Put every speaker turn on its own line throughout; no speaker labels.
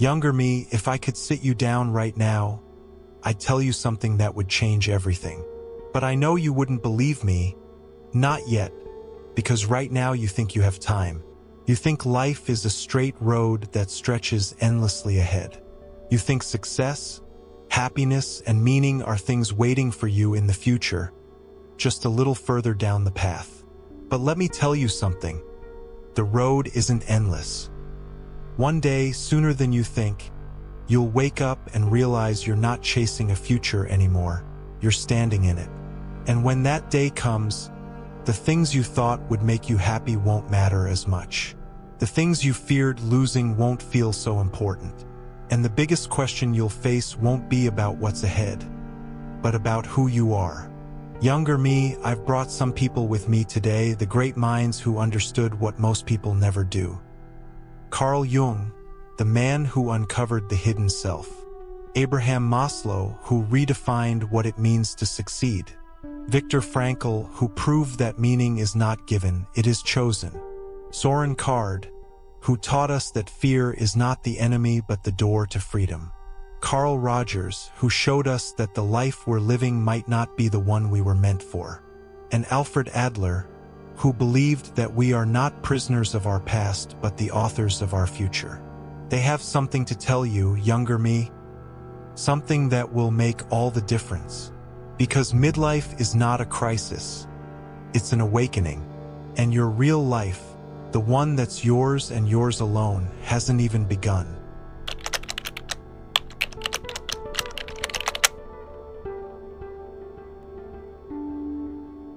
Younger me, if I could sit you down right now, I'd tell you something that would change everything. But I know you wouldn't believe me. Not yet, because right now you think you have time. You think life is a straight road that stretches endlessly ahead. You think success, happiness, and meaning are things waiting for you in the future, just a little further down the path. But let me tell you something. The road isn't endless. One day, sooner than you think, you'll wake up and realize you're not chasing a future anymore. You're standing in it. And when that day comes, the things you thought would make you happy won't matter as much. The things you feared losing won't feel so important. And the biggest question you'll face won't be about what's ahead, but about who you are. Younger me, I've brought some people with me today, the great minds who understood what most people never do. Carl Jung, the man who uncovered the hidden self. Abraham Maslow, who redefined what it means to succeed. Viktor Frankl, who proved that meaning is not given, it is chosen. Soren Kard, who taught us that fear is not the enemy but the door to freedom. Carl Rogers, who showed us that the life we're living might not be the one we were meant for. And Alfred Adler, who believed that we are not prisoners of our past but the authors of our future. They have something to tell you, younger me, something that will make all the difference. Because midlife is not a crisis, it's an awakening. And your real life, the one that's yours and yours alone, hasn't even begun.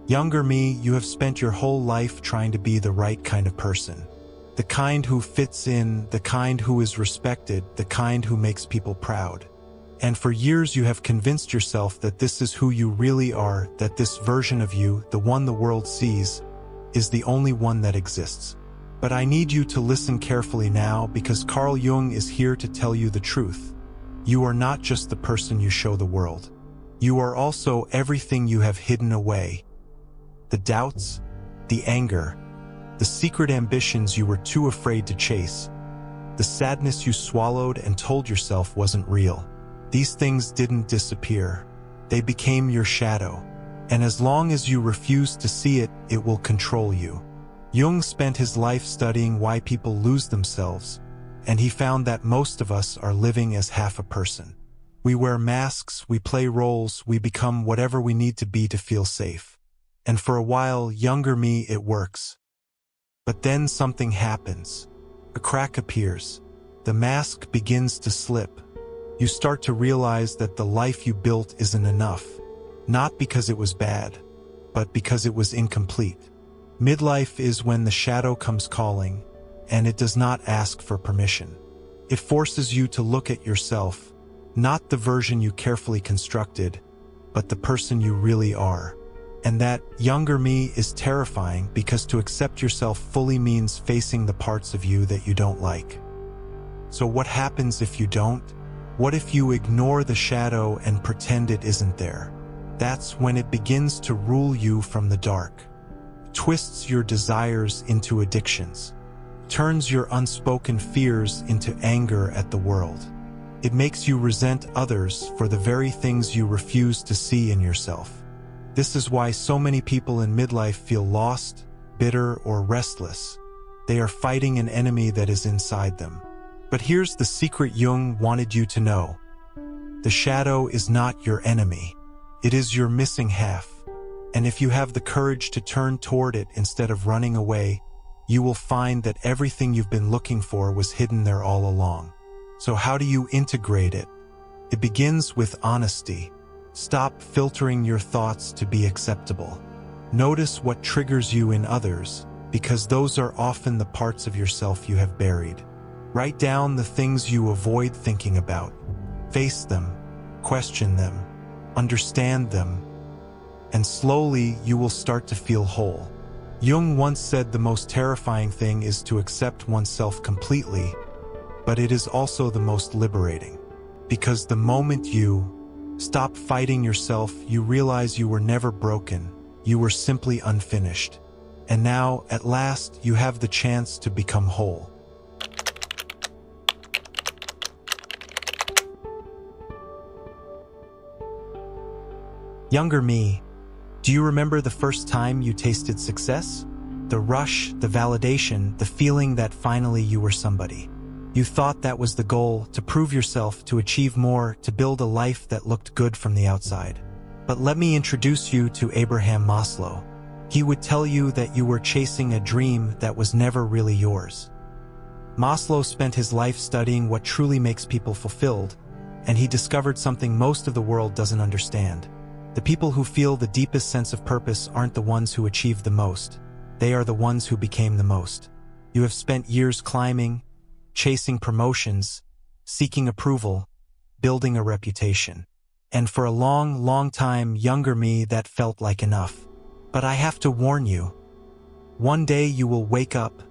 Younger me, you have spent your whole life trying to be the right kind of person. The kind who fits in, the kind who is respected, the kind who makes people proud. And for years you have convinced yourself that this is who you really are, that this version of you, the one the world sees, is the only one that exists. But I need you to listen carefully now, because Carl Jung is here to tell you the truth. You are not just the person you show the world. You are also everything you have hidden away. The doubts, the anger, the secret ambitions you were too afraid to chase, the sadness you swallowed and told yourself wasn't real. These things didn't disappear. They became your shadow. And as long as you refuse to see it, it will control you. Jung spent his life studying why people lose themselves, and he found that most of us are living as half a person. We wear masks, we play roles, we become whatever we need to be to feel safe. And for a while, younger me, it works. But then something happens. A crack appears. The mask begins to slip. You start to realize that the life you built isn't enough. Not because it was bad, but because it was incomplete. Midlife is when the shadow comes calling, and it does not ask for permission. It forces you to look at yourself, not the version you carefully constructed, but the person you really are. And that, younger me, is terrifying, because to accept yourself fully means facing the parts of you that you don't like. So what happens if you don't? What if you ignore the shadow and pretend it isn't there? That's when it begins to rule you from the dark. Twists your desires into addictions. Turns your unspoken fears into anger at the world. It makes you resent others for the very things you refuse to see in yourself. This is why so many people in midlife feel lost, bitter, or restless. They are fighting an enemy that is inside them. But here's the secret Jung wanted you to know. The shadow is not your enemy. It is your missing half. And if you have the courage to turn toward it instead of running away, you will find that everything you've been looking for was hidden there all along. So how do you integrate it? It begins with honesty. Stop filtering your thoughts to be acceptable. Notice what triggers you in others, because those are often the parts of yourself you have buried. Write down the things you avoid thinking about. Face them, question them, understand them, and slowly you will start to feel whole. Jung once said the most terrifying thing is to accept oneself completely, but it is also the most liberating. Because the moment you stop fighting yourself, you realize you were never broken, you were simply unfinished. And now, at last, you have the chance to become whole. Younger me, do you remember the first time you tasted success? The rush, the validation, the feeling that finally you were somebody. You thought that was the goal, to prove yourself, to achieve more, to build a life that looked good from the outside. But let me introduce you to Abraham Maslow. He would tell you that you were chasing a dream that was never really yours. Maslow spent his life studying what truly makes people fulfilled, and he discovered something most of the world doesn't understand. The people who feel the deepest sense of purpose aren't the ones who achieved the most. They are the ones who became the most. You have spent years climbing, chasing promotions, seeking approval, building a reputation. And for a long, long time, younger me, that felt like enough. But I have to warn you, one day you will wake up,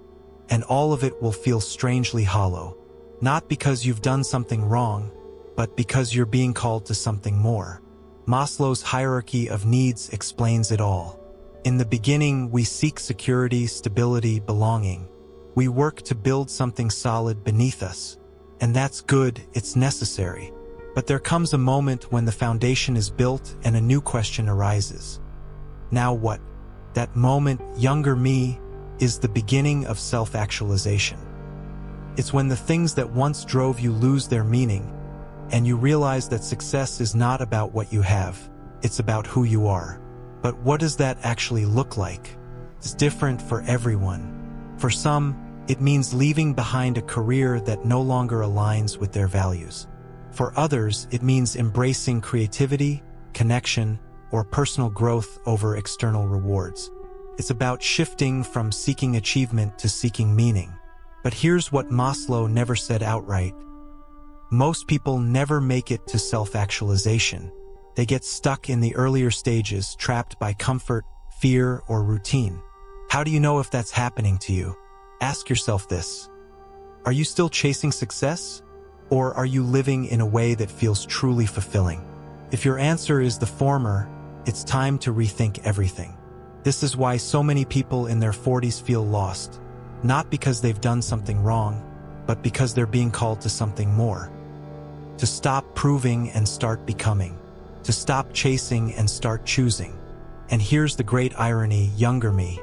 and all of it will feel strangely hollow. Not because you've done something wrong, but because you're being called to something more. Maslow's hierarchy of needs explains it all. In the beginning, we seek security, stability, belonging. We work to build something solid beneath us. And that's good, it's necessary. But there comes a moment when the foundation is built and a new question arises. Now what? That moment, younger me, is the beginning of self-actualization. It's when the things that once drove you lose their meaning, and you realize that success is not about what you have, it's about who you are. But what does that actually look like? It's different for everyone. For some, it means leaving behind a career that no longer aligns with their values. For others, it means embracing creativity, connection, or personal growth over external rewards. It's about shifting from seeking achievement to seeking meaning. But here's what Maslow never said outright. Most people never make it to self-actualization. They get stuck in the earlier stages, trapped by comfort, fear, or routine. How do you know if that's happening to you? Ask yourself this. Are you still chasing success? Or are you living in a way that feels truly fulfilling? If your answer is the former, it's time to rethink everything. This is why so many people in their 40s feel lost. Not because they've done something wrong, but because they're being called to something more. To stop proving and start becoming. To stop chasing and start choosing. And here's the great irony, younger me.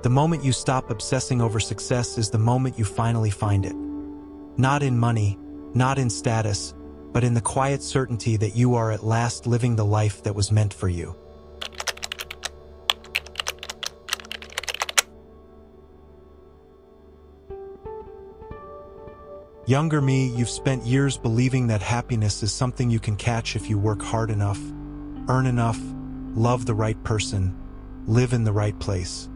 The moment you stop obsessing over success is the moment you finally find it. Not in money, not in status, but in the quiet certainty that you are at last living the life that was meant for you. Younger me, you've spent years believing that happiness is something you can catch if you work hard enough, earn enough, love the right person, live in the right place.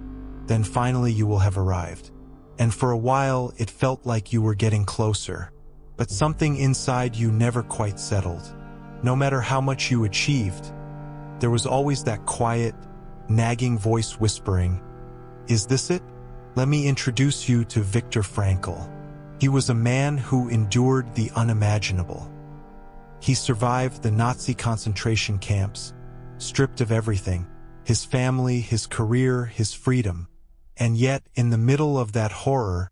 Then finally you will have arrived. And for a while, it felt like you were getting closer. But something inside you never quite settled. No matter how much you achieved, there was always that quiet, nagging voice whispering, "Is this it?" Let me introduce you to Viktor Frankl. He was a man who endured the unimaginable. He survived the Nazi concentration camps, stripped of everything, his family, his career, his freedom. And yet, in the middle of that horror,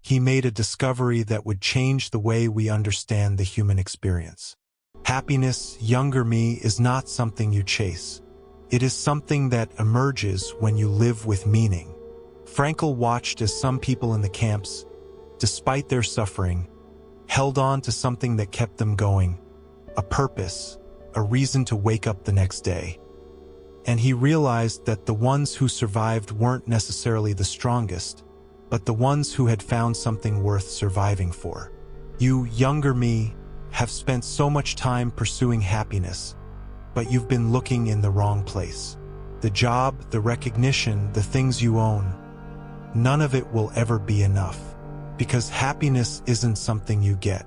he made a discovery that would change the way we understand the human experience. Happiness, younger me, is not something you chase. It is something that emerges when you live with meaning. Frankl watched as some people in the camps, despite their suffering, held on to something that kept them going, a purpose, a reason to wake up the next day. And he realized that the ones who survived weren't necessarily the strongest, but the ones who had found something worth surviving for. You, younger me, have spent so much time pursuing happiness, but you've been looking in the wrong place. The job, the recognition, the things you own, none of it will ever be enough. Because happiness isn't something you get.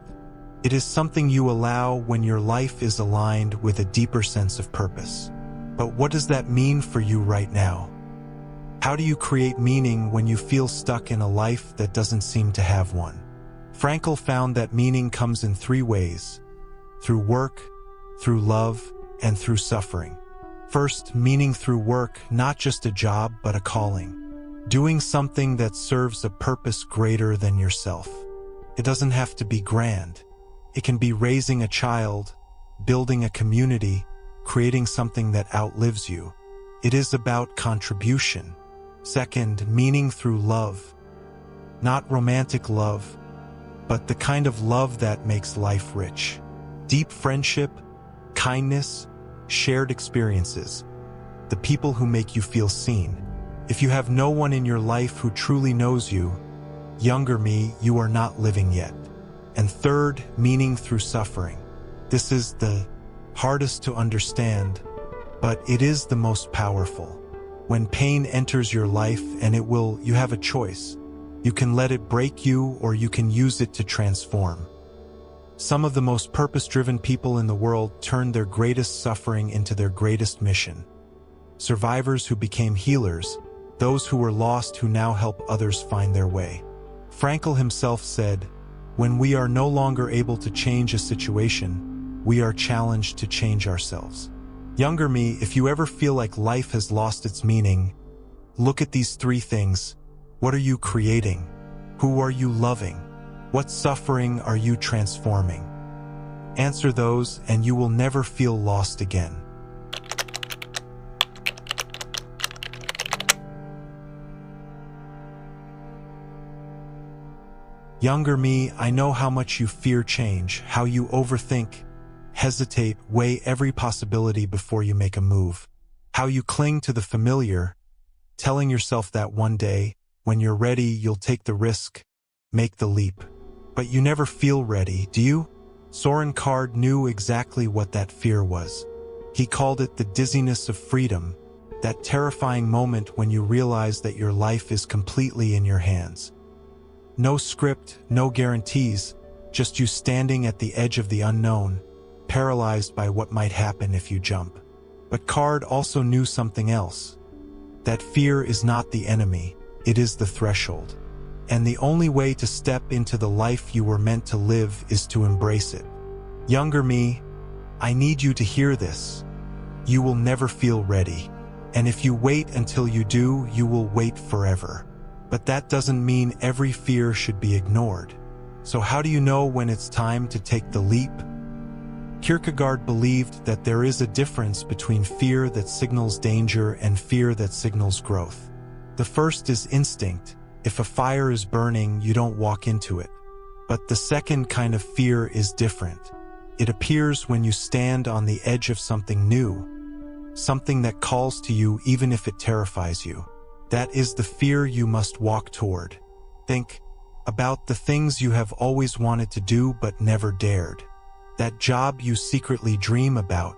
It is something you allow when your life is aligned with a deeper sense of purpose. But what does that mean for you right now? How do you create meaning when you feel stuck in a life that doesn't seem to have one? Frankl found that meaning comes in three ways: through work, through love, and through suffering. First, meaning through work, not just a job, but a calling. Doing something that serves a purpose greater than yourself. It doesn't have to be grand. It can be raising a child, building a community, creating something that outlives you. It is about contribution. Second, meaning through love. Not romantic love, but the kind of love that makes life rich. Deep friendship, kindness, shared experiences. The people who make you feel seen. If you have no one in your life who truly knows you, younger me, you are not living yet. And third, meaning through suffering. This is the hardest to understand, but it is the most powerful. When pain enters your life, and you have a choice. You can let it break you, or you can use it to transform. Some of the most purpose-driven people in the world turned their greatest suffering into their greatest mission. Survivors who became healers, those who were lost who now help others find their way. Frankl himself said, "When we are no longer able to change a situation, we are challenged to change ourselves." Younger me, if you ever feel like life has lost its meaning, look at these three things. What are you creating? Who are you loving? What suffering are you transforming? Answer those, and you will never feel lost again. Younger me, I know how much you fear change, how you overthink, hesitate, weigh every possibility before you make a move, how you cling to the familiar, telling yourself that one day, when you're ready, you'll take the risk, make the leap. But you never feel ready, do you? Soren Card knew exactly what that fear was. He called it the dizziness of freedom, that terrifying moment when you realize that your life is completely in your hands. No script, no guarantees, just you standing at the edge of the unknown, paralyzed by what might happen if you jump. But Card also knew something else. That fear is not the enemy, it is the threshold. And the only way to step into the life you were meant to live is to embrace it. Younger me, I need you to hear this. You will never feel ready. And if you wait until you do, you will wait forever. But that doesn't mean every fear should be ignored. So how do you know when it's time to take the leap? Kierkegaard believed that there is a difference between fear that signals danger and fear that signals growth. The first is instinct. If a fire is burning, you don't walk into it. But the second kind of fear is different. It appears when you stand on the edge of something new, something that calls to you even if it terrifies you. That is the fear you must walk toward. Think about the things you have always wanted to do but never dared. That job you secretly dream about.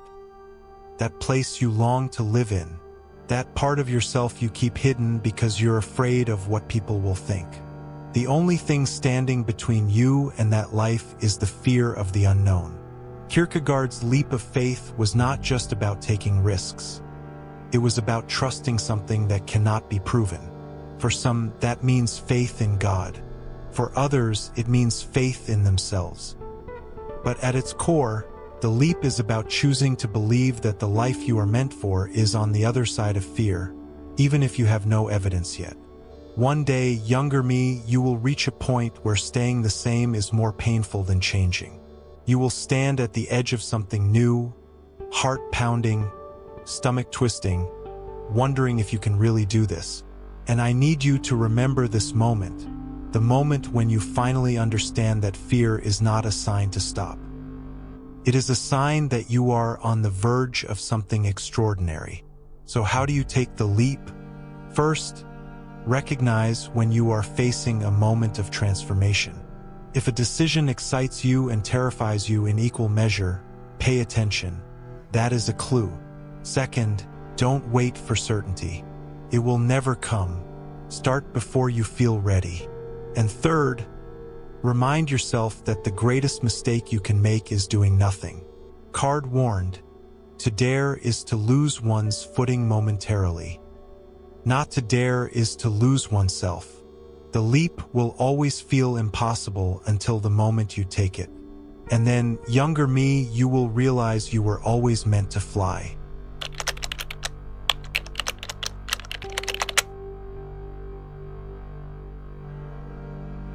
That place you long to live in. That part of yourself you keep hidden because you're afraid of what people will think. The only thing standing between you and that life is the fear of the unknown. Kierkegaard's leap of faith was not just about taking risks. It was about trusting something that cannot be proven. For some, that means faith in God. For others, it means faith in themselves. But at its core, the leap is about choosing to believe that the life you are meant for is on the other side of fear, even if you have no evidence yet. One day, younger me, you will reach a point where staying the same is more painful than changing. You will stand at the edge of something new, heart pounding, stomach twisting, wondering if you can really do this. And I need you to remember this moment, the moment when you finally understand that fear is not a sign to stop. It is a sign that you are on the verge of something extraordinary. So how do you take the leap? First, recognize when you are facing a moment of transformation. If a decision excites you and terrifies you in equal measure, pay attention. That is a clue. Second, don't wait for certainty. It will never come. Start before you feel ready. And third, remind yourself that the greatest mistake you can make is doing nothing. Card warned, to dare is to lose one's footing momentarily. Not to dare is to lose oneself. The leap will always feel impossible until the moment you take it. And then, younger me, you will realize you were always meant to fly.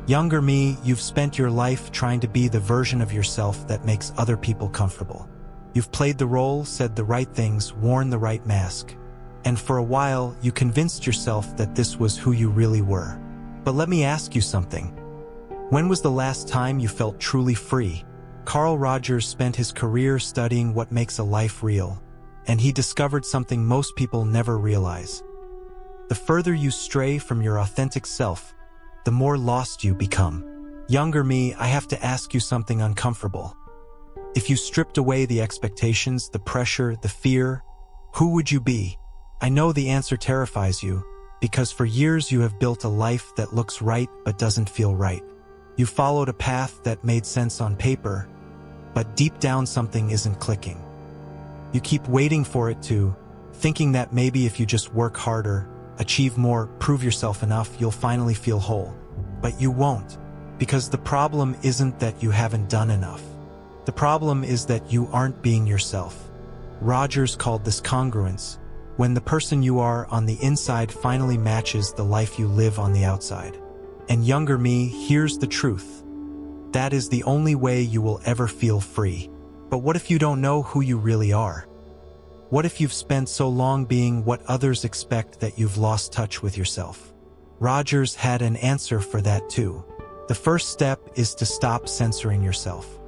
Younger me, you've spent your life trying to be the version of yourself that makes other people comfortable. You've played the role, said the right things, worn the right mask. And for a while, you convinced yourself that this was who you really were. But let me ask you something. When was the last time you felt truly free? Carl Rogers spent his career studying what makes a life real, and he discovered something most people never realize. The further you stray from your authentic self, the more lost you become. Younger me, I have to ask you something uncomfortable. If you stripped away the expectations, the pressure, the fear, who would you be? I know the answer terrifies you, because for years you have built a life that looks right but doesn't feel right. You followed a path that made sense on paper, but deep down something isn't clicking. You keep waiting for it to, thinking that maybe if you just work harder, achieve more, prove yourself enough, you'll finally feel whole. But you won't, because the problem isn't that you haven't done enough. The problem is that you aren't being yourself. Rogers called this congruence, when the person you are on the inside finally matches the life you live on the outside. And younger me, here's the truth. That is the only way you will ever feel free. But what if you don't know who you really are? What if you've spent so long being what others expect that you've lost touch with yourself? Rogers had an answer for that too. The first step is to stop censoring yourself.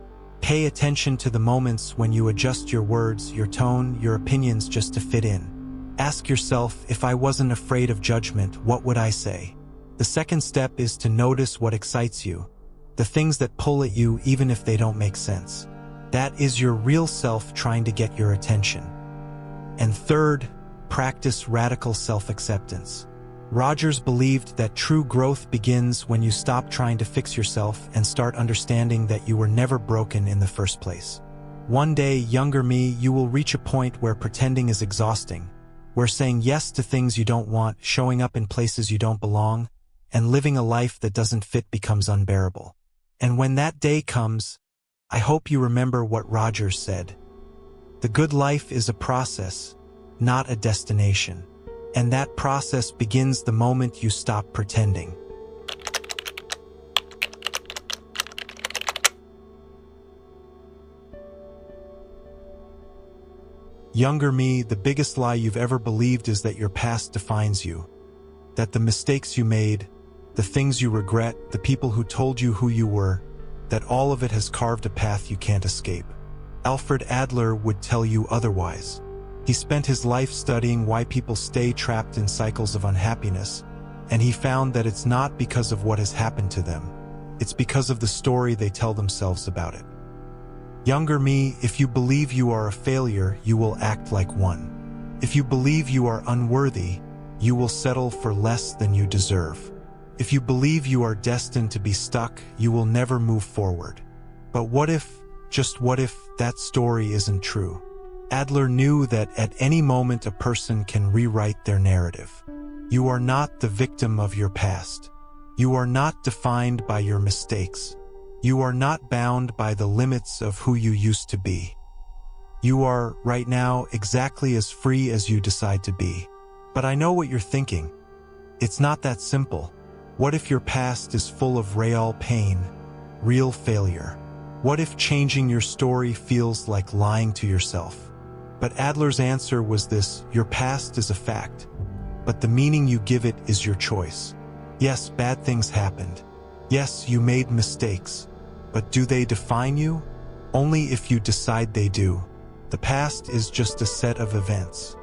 Pay attention to the moments when you adjust your words, your tone, your opinions just to fit in. Ask yourself, if I wasn't afraid of judgment, what would I say? The second step is to notice what excites you, the things that pull at you even if they don't make sense. That is your real self trying to get your attention. And third, practice radical self-acceptance. Rogers believed that true growth begins when you stop trying to fix yourself and start understanding that you were never broken in the first place. One day, younger me, you will reach a point where pretending is exhausting, where saying yes to things you don't want, showing up in places you don't belong, and living a life that doesn't fit becomes unbearable. And when that day comes, I hope you remember what Rogers said. The good life is a process, not a destination. And that process begins the moment you stop pretending. Younger me, the biggest lie you've ever believed is that your past defines you. That the mistakes you made, the things you regret, the people who told you who you were, that all of it has carved a path you can't escape. Alfred Adler would tell you otherwise. He spent his life studying why people stay trapped in cycles of unhappiness, and he found that it's not because of what has happened to them. It's because of the story they tell themselves about it. Younger me, if you believe you are a failure, you will act like one. If you believe you are unworthy, you will settle for less than you deserve. If you believe you are destined to be stuck, you will never move forward. But what if, just what if, that story isn't true? Adler knew that at any moment a person can rewrite their narrative. You are not the victim of your past. You are not defined by your mistakes. You are not bound by the limits of who you used to be. You are, right now, exactly as free as you decide to be. But I know what you're thinking. It's not that simple. What if your past is full of real pain, real failure? What if changing your story feels like lying to yourself? But Adler's answer was this: your past is a fact, but the meaning you give it is your choice. Yes, bad things happened. Yes, you made mistakes. But do they define you? Only if you decide they do. The past is just a set of events.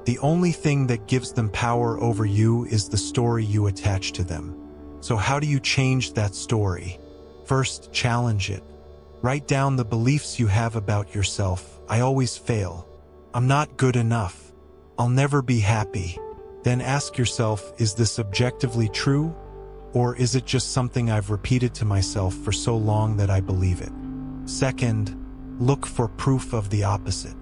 The only thing that gives them power over you is the story you attach to them. So how do you change that story? First, challenge it. Write down the beliefs you have about yourself. I always fail. I'm not good enough. I'll never be happy. Then ask yourself, is this objectively true? Or is it just something I've repeated to myself for so long that I believe it? Second, look for proof of the opposite.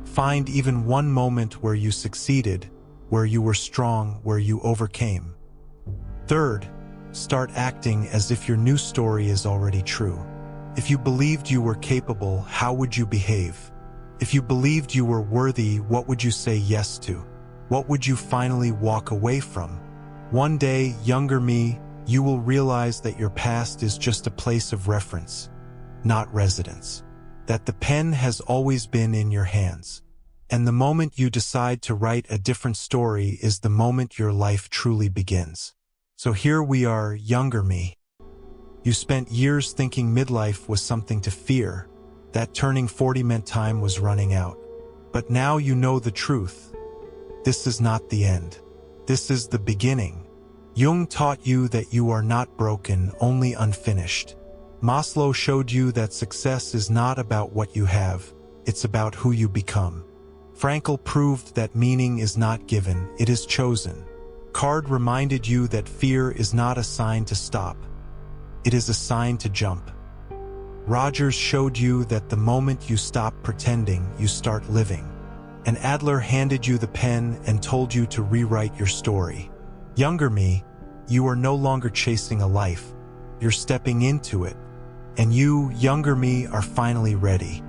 Find even one moment where you succeeded, where you were strong, where you overcame. Third, start acting as if your new story is already true. If you believed you were capable, how would you behave? If you believed you were worthy, what would you say yes to? What would you finally walk away from? One day, younger me, you will realize that your past is just a place of reference, not residence. that the pen has always been in your hands. And the moment you decide to write a different story is the moment your life truly begins. So here we are, younger me. You spent years thinking midlife was something to fear, that turning 40 meant time was running out. But now you know the truth. This is not the end. This is the beginning. Jung taught you that you are not broken, only unfinished. Maslow showed you that success is not about what you have, it's about who you become. Frankl proved that meaning is not given, it is chosen. Card reminded you that fear is not a sign to stop, it is a sign to jump. Rogers showed you that the moment you stop pretending, you start living. And Adler handed you the pen and told you to rewrite your story. Younger me, you are no longer chasing a life, you're stepping into it. And you, younger me, are finally ready.